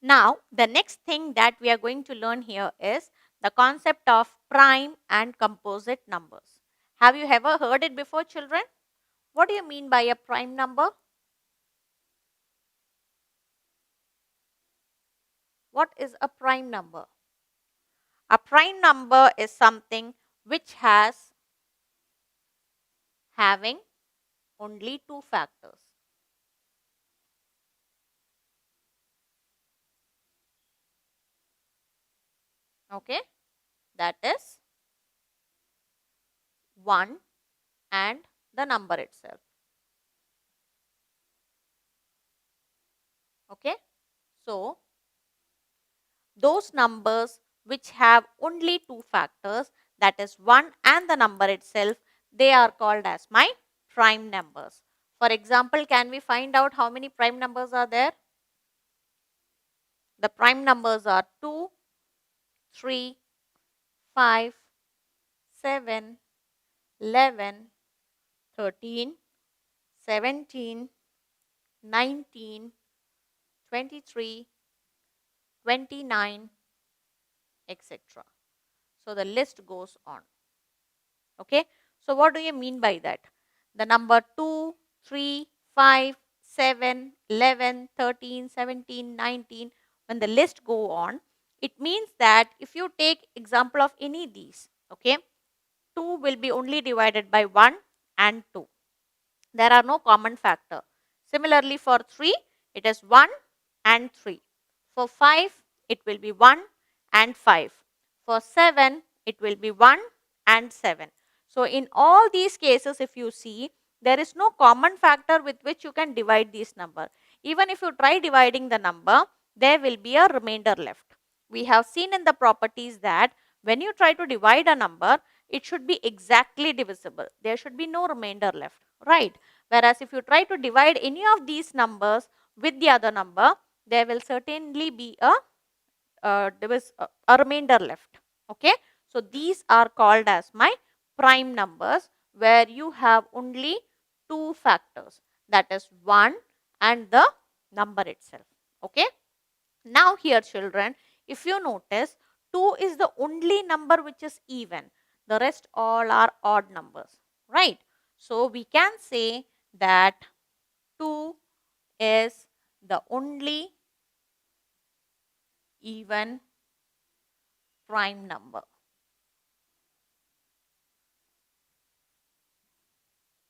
Now, the next thing that we are going to learn here is the concept of prime and composite numbers. Have you ever heard it before, children? What do you mean by a prime number? What is a prime number? A prime number is something which has having only two factors. Okay, that is 1 and the number itself. Okay, so those numbers which have only two factors, that is 1 and the number itself, they are called as my prime numbers. For example, can we find out how many prime numbers are there? The prime numbers are 2, 3, 5, 7, 11, 13, 17, 19, 23, 29, etc. So the list goes on. Okay. So what do you mean by that? The number 2, 3, 5, 7, 11, 13, 17, 19, when the list go on, it means that if you take example of any these, okay, 2 will be only divided by 1 and 2. There are no common factor. Similarly for 3, it is 1 and 3. For 5, it will be 1 and 5. For 7, it will be 1 and 7. So in all these cases, if you see, there is no common factor with which you can divide this number. Even if you try dividing the number, there will be a remainder left. We have seen in the properties that when you try to divide a number, it should be exactly divisible. There should be no remainder left, right? Whereas if you try to divide any of these numbers with the other number, there will certainly be a remainder left. Okay, so these are called as my prime numbers, where you have only two factors, that is 1 and the number itself. Okay, now here children, if you notice, 2 is the only number which is even, the rest all are odd numbers, right? So we can say that 2 is the only even prime number.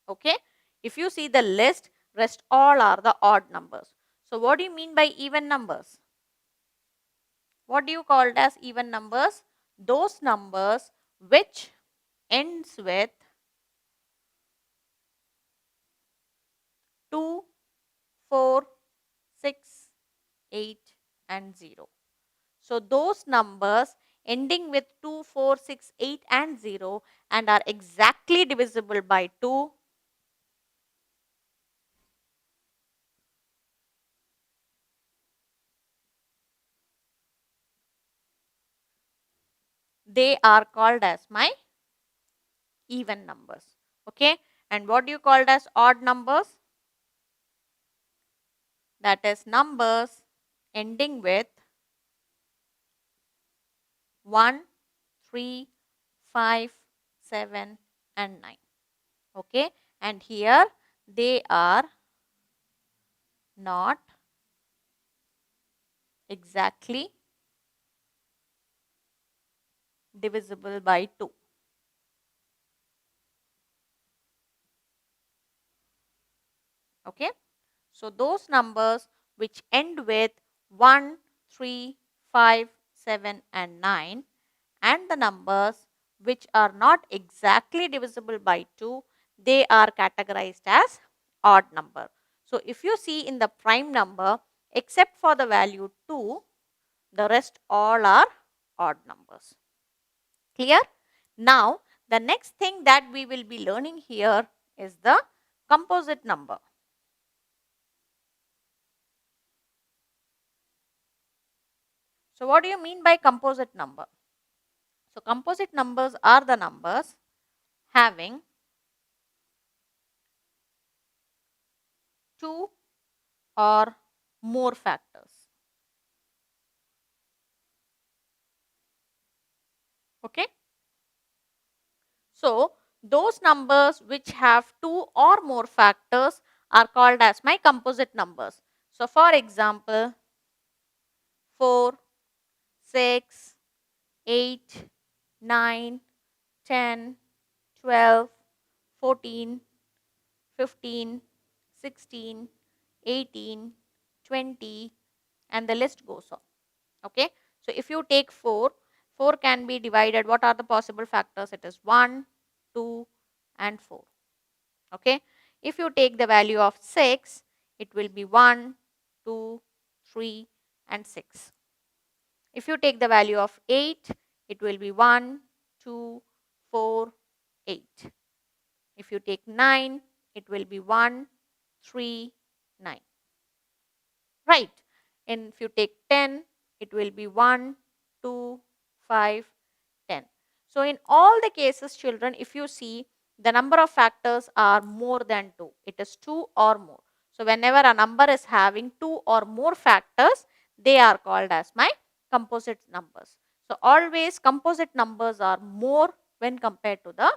Okay, if you see the list, rest all are the odd numbers. So what do you mean by even numbers? What do you call as even numbers? Those numbers which ends with 2, 4, 6, 8 and 0. So those numbers ending with 2, 4, 6, 8 and 0 and are exactly divisible by 2, they are called as my even numbers. Okay, and what do you call as odd numbers? That is numbers ending with 1, 3, 5, 7 and 9. Okay, and here they are not exactly divisible by 2. Okay, so those numbers which end with 1, 3, 5, 7 and 9, and the numbers which are not exactly divisible by 2, they are categorized as odd number. So if you see in the prime number, except for the value 2, the rest all are odd numbers. Clear? Now, the next thing that we will be learning here is the composite number. So what do you mean by composite number? So composite numbers are the numbers having two or more factors. Okay. So those numbers which have two or more factors are called as my composite numbers. So for example, 4, 6, 8, 9, 10, 12, 14, 15, 16, 18, 20, and the list goes on. Okay. So if you take 4, 4 can be divided. What are the possible factors? It is 1, 2, and 4. Okay. If you take the value of 6, it will be 1, 2, 3, and 6. If you take the value of 8, it will be 1, 2, 4, 8. If you take 9, it will be 1, 3, 9. Right. And if you take 10, it will be 1, 2, 5, 10. So in all the cases, children, if you see, the number of factors are more than 2. It is 2 or more. So whenever a number is having 2 or more factors, they are called as my composite numbers. So always composite numbers are more when compared to the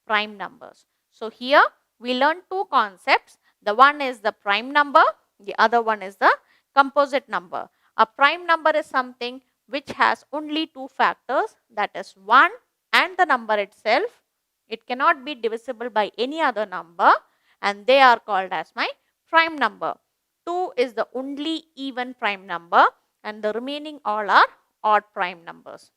prime numbers. So here we learn two concepts. The one is the prime number, the other one is the composite number. A prime number is something which has only two factors, that is 1 and the number itself. It cannot be divisible by any other number, and they are called as my prime number. 2 is the only even prime number, and the remaining all are odd prime numbers.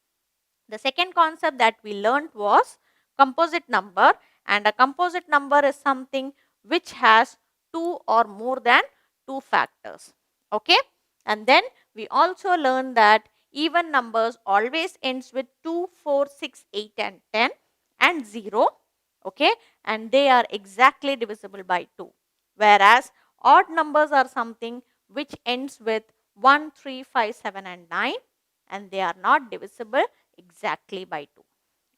The second concept that we learned was composite number, and a composite number is something which has two or more than two factors. Okay. And then we also learned that even numbers always ends with 2, 4, 6, 8, and 10 and 0. Okay. And they are exactly divisible by 2. Whereas odd numbers are something which ends with 1, 3, 5, 7, and 9, and they are not divisible exactly by 2.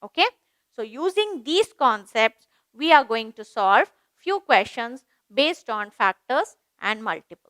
Okay. So using these concepts, we are going to solve few questions based on factors and multiples.